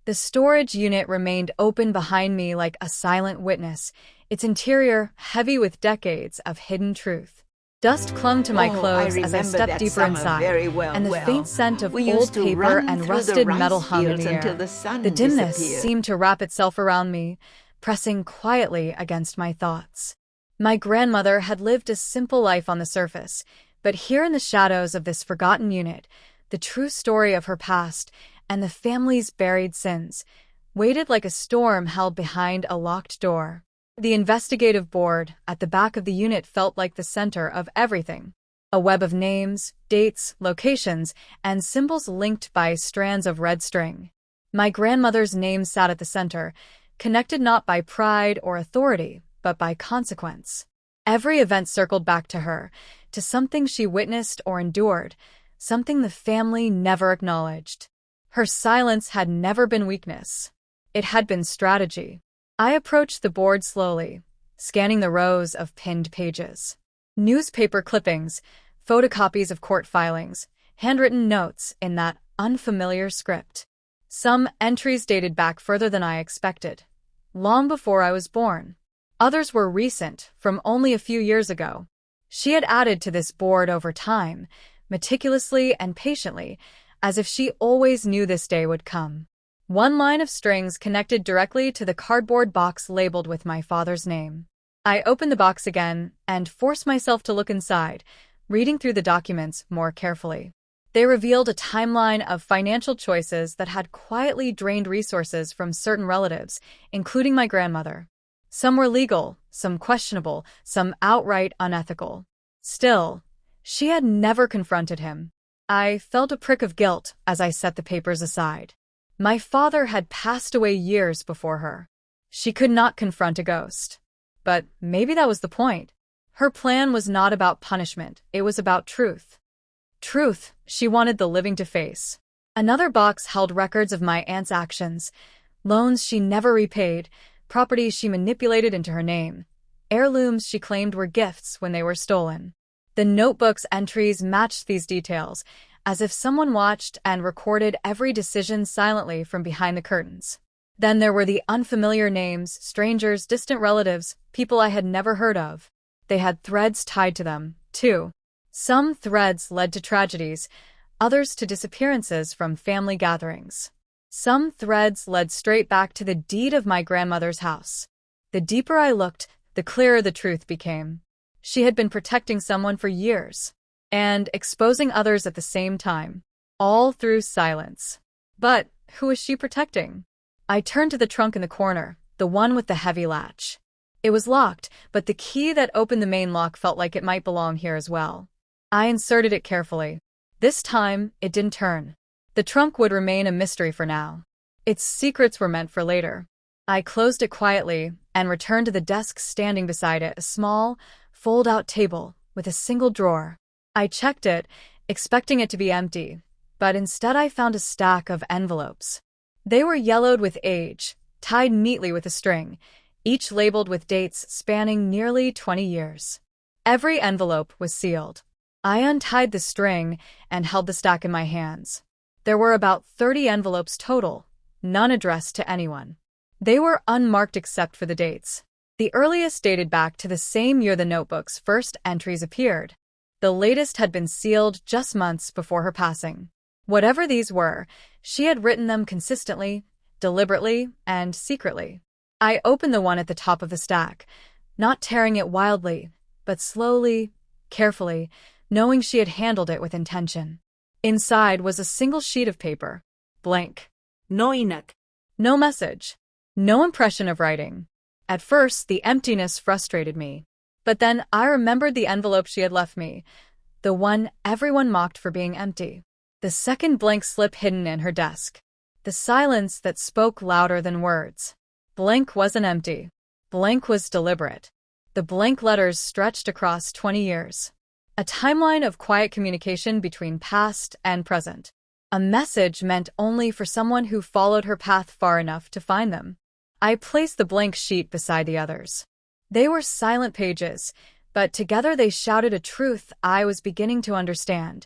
The storage unit remained open behind me like a silent witness, its interior heavy with decades of hidden truth. Dust clung to my Oh, I clothes as I remember stepped that deeper summer inside, very well. and the faint scent of We old used to paper run and through the rusted rice metal hung in fields the until air. the sun The dimness disappeared. seemed to wrap itself around me, pressing quietly against my thoughts. My grandmother had lived a simple life on the surface, but here in the shadows of this forgotten unit, the true story of her past and the family's buried sins waited like a storm held behind a locked door. The investigative board at the back of the unit felt like the center of everything. A web of names, dates, locations, and symbols linked by strands of red string. My grandmother's name sat at the center, connected not by pride or authority, but by consequence. Every event circled back to her, to something she witnessed or endured, something the family never acknowledged. Her silence had never been weakness. It had been strategy. I approached the board slowly, scanning the rows of pinned pages. Newspaper clippings, photocopies of court filings, handwritten notes in that unfamiliar script. Some entries dated back further than I expected, long before I was born. Others were recent, from only a few years ago. She had added to this board over time, meticulously and patiently, as if she always knew this day would come. One line of strings connected directly to the cardboard box labeled with my father's name. I opened the box again and forced myself to look inside, reading through the documents more carefully. They revealed a timeline of financial choices that had quietly drained resources from certain relatives, including my grandmother. Some were legal, some questionable, some outright unethical. Still, she had never confronted him. I felt a prick of guilt as I set the papers aside. My father had passed away years before her. She could not confront a ghost. But maybe that was the point. Her plan was not about punishment, it was about truth. Truth she wanted the living to face. Another box held records of my aunt's actions, loans she never repaid, properties she manipulated into her name, heirlooms she claimed were gifts when they were stolen. The notebook's entries matched these details, as if someone watched and recorded every decision silently from behind the curtains. Then there were the unfamiliar names, strangers, distant relatives, people I had never heard of. They had threads tied to them, too. Some threads led to tragedies, others to disappearances from family gatherings. Some threads led straight back to the deed of my grandmother's house. The deeper I looked, the clearer the truth became. She had been protecting someone for years, and exposing others at the same time, all through silence. But who was she protecting? I turned to the trunk in the corner, the one with the heavy latch. It was locked, but the key that opened the main lock felt like it might belong here as well. I inserted it carefully. This time, it didn't turn. The trunk would remain a mystery for now. Its secrets were meant for later. I closed it quietly and returned to the desk standing beside it, a small, fold-out table with a single drawer. I checked it, expecting it to be empty, but instead I found a stack of envelopes. They were yellowed with age, tied neatly with a string, each labeled with dates spanning nearly 20 years. Every envelope was sealed. I untied the string and held the stack in my hands. There were about 30 envelopes total, none addressed to anyone. They were unmarked except for the dates. The earliest dated back to the same year the notebook's first entries appeared. The latest had been sealed just months before her passing. Whatever these were, she had written them consistently, deliberately, and secretly. I opened the one at the top of the stack, not tearing it wildly, but slowly, carefully, knowing she had handled it with intention. Inside was a single sheet of paper, blank. No ink. No message. No impression of writing. At first, the emptiness frustrated me. But then I remembered the envelope she had left me, the one everyone mocked for being empty. The second blank slip hidden in her desk. The silence that spoke louder than words. Blank wasn't empty. Blank was deliberate. The blank letters stretched across 20 years. A timeline of quiet communication between past and present. A message meant only for someone who followed her path far enough to find them. I placed the blank sheet beside the others. They were silent pages, but together they shouted a truth I was beginning to understand.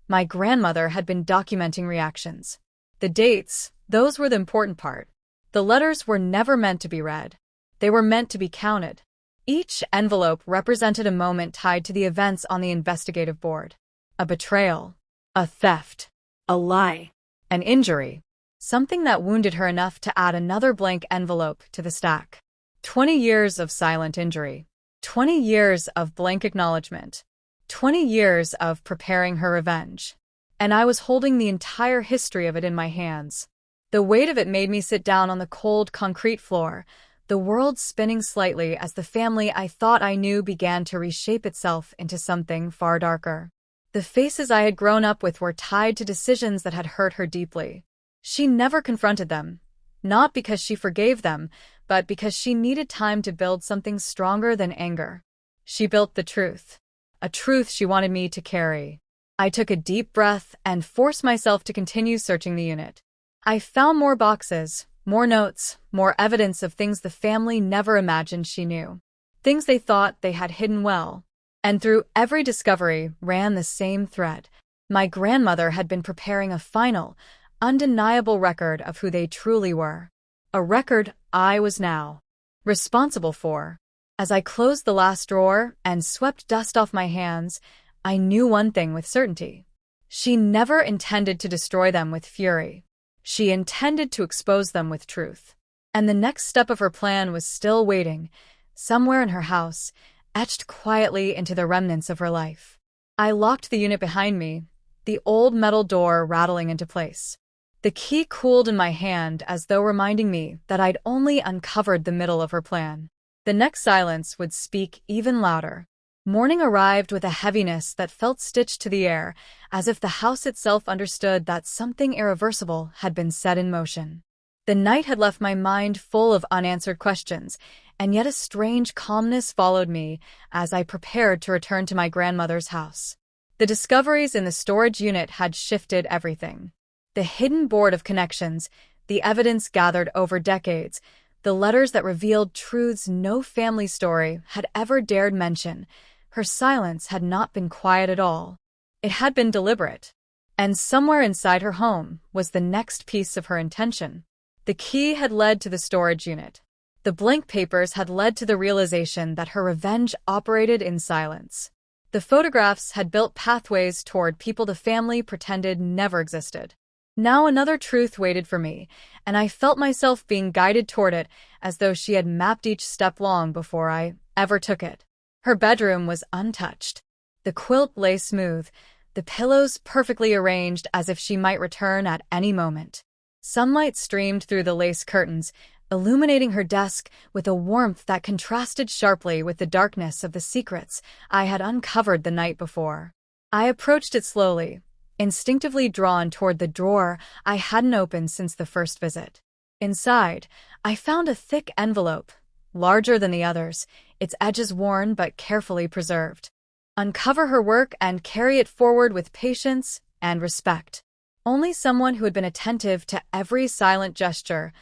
My grandmother had been documenting reactions. The dates, Those were the important part. The letters were never meant to be read. They were meant to be counted. Each envelope represented a moment tied to the events on the investigative board. A betrayal, a theft, a lie, an injury, something that wounded her enough to add another blank envelope to the stack. 20 years of silent injury. 20 years of blank acknowledgement. 20 years of preparing her revenge. And I was holding the entire history of it in my hands. The weight of it made me sit down on the cold concrete floor, the world spinning slightly as the family I thought I knew began to reshape itself into something far darker. The faces I had grown up with were tied to decisions that had hurt her deeply. She never confronted them, not because she forgave them, but because she needed time to build something stronger than anger. She built the truth, a truth she wanted me to carry. I took a deep breath and forced myself to continue searching the unit. I found more boxes, more notes, more evidence of things the family never imagined she knew. Things they thought they had hidden well. And through every discovery ran the same thread. My grandmother had been preparing a final, undeniable record of who they truly were. A record I was now responsible for. As I closed the last drawer and swept dust off my hands, I knew one thing with certainty. She never intended to destroy them with fury. She intended to expose them with truth. And the next step of her plan was still waiting, somewhere in her house, etched quietly into the remnants of her life. I locked the unit behind me, the old metal door rattling into place. The key cooled in my hand as though reminding me that I'd only uncovered the middle of her plan. The next silence would speak even louder. Morning arrived with a heaviness that felt stitched to the air, as if the house itself understood that something irreversible had been set in motion. The night had left my mind full of unanswered questions, and yet a strange calmness followed me as I prepared to return to my grandmother's house. The discoveries in the storage unit had shifted everything. The hidden board of connections, the evidence gathered over decades, the letters that revealed truths no family story had ever dared mention. Her silence had not been quiet at all. It had been deliberate. And somewhere inside her home was the next piece of her intention. The key had led to the storage unit. The blank papers had led to the realization that her revenge operated in silence. The photographs had built pathways toward people the family pretended never existed. Now another truth waited for me, and I felt myself being guided toward it as though she had mapped each step long before I ever took it. Her bedroom was untouched. The quilt lay smooth, the pillows perfectly arranged as if she might return at any moment. Sunlight streamed through the lace curtains, illuminating her desk with a warmth that contrasted sharply with the darkness of the secrets I had uncovered the night before. I approached it slowly, instinctively drawn toward the drawer I hadn't opened since the first visit. Inside, I found a thick envelope, larger than the others, its edges worn but carefully preserved. Uncover her work and carry it forward with patience and respect. Only someone who had been attentive to every silent gesture,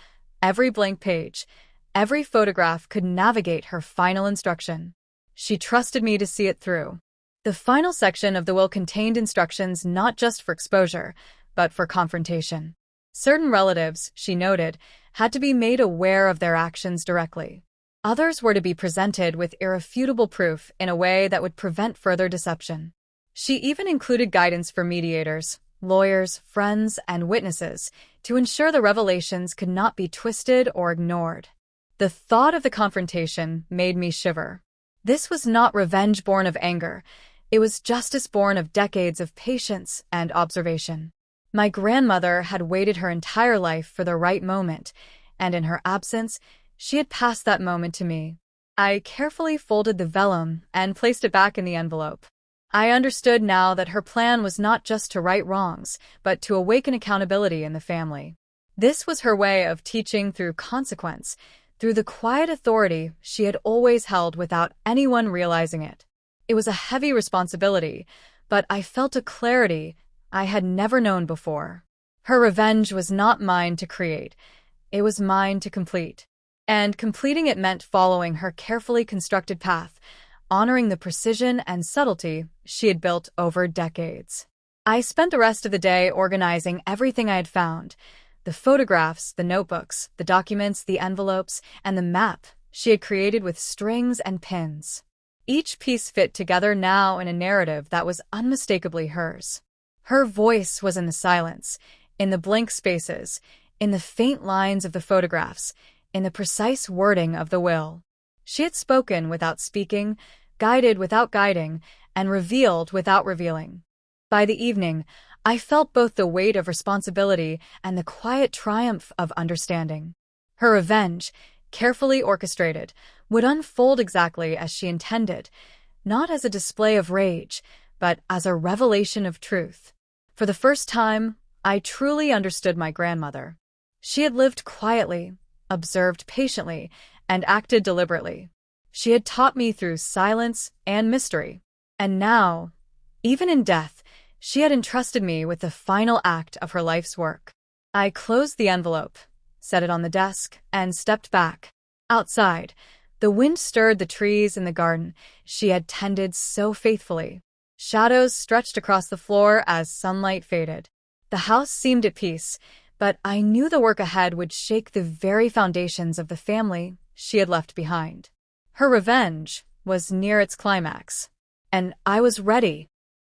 every blank page, every photograph could navigate her final instruction. She trusted me to see it through. The final section of the will contained instructions not just for exposure, but for confrontation. Certain relatives, she noted, had to be made aware of their actions directly. Others were to be presented with irrefutable proof in a way that would prevent further deception. She even included guidance for mediators, lawyers, friends, and witnesses to ensure the revelations could not be twisted or ignored. The thought of the confrontation made me shiver. This was not revenge born of anger. It was justice born of decades of patience and observation. My grandmother had waited her entire life for the right moment, and in her absence, she had passed that moment to me. I carefully folded the vellum and placed it back in the envelope. I understood now that her plan was not just to right wrongs, but to awaken accountability in the family. This was her way of teaching through consequence, through the quiet authority she had always held without anyone realizing it. It was a heavy responsibility, but I felt a clarity I had never known before. Her revenge was not mine to create. It was mine to complete. And completing it meant following her carefully constructed path, honoring the precision and subtlety she had built over decades. I spent the rest of the day organizing everything I had found: the The photographs, the notebooks, the documents, the envelopes, and the map she had created with strings and pins. Each piece fit together now in a narrative that was unmistakably hers. Her voice was in the silence, in the blank spaces, in the faint lines of the photographs, in the precise wording of the will. She had spoken without speaking, guided without guiding, and revealed without revealing. By the evening, I felt both the weight of responsibility and the quiet triumph of understanding. Her revenge, carefully orchestrated, would unfold exactly as she intended, not as a display of rage, but as a revelation of truth. For the first time, I truly understood my grandmother. She had lived quietly, observed patiently, and acted deliberately. She had taught me through silence and mystery. And now, even in death, she had entrusted me with the final act of her life's work. I closed the envelope, set it on the desk, and stepped back. Outside, the wind stirred the trees in the garden she had tended so faithfully. Shadows stretched across the floor as sunlight faded. The house seemed at peace, but I knew the work ahead would shake the very foundations of the family she had left behind. Her revenge was near its climax, and I was ready.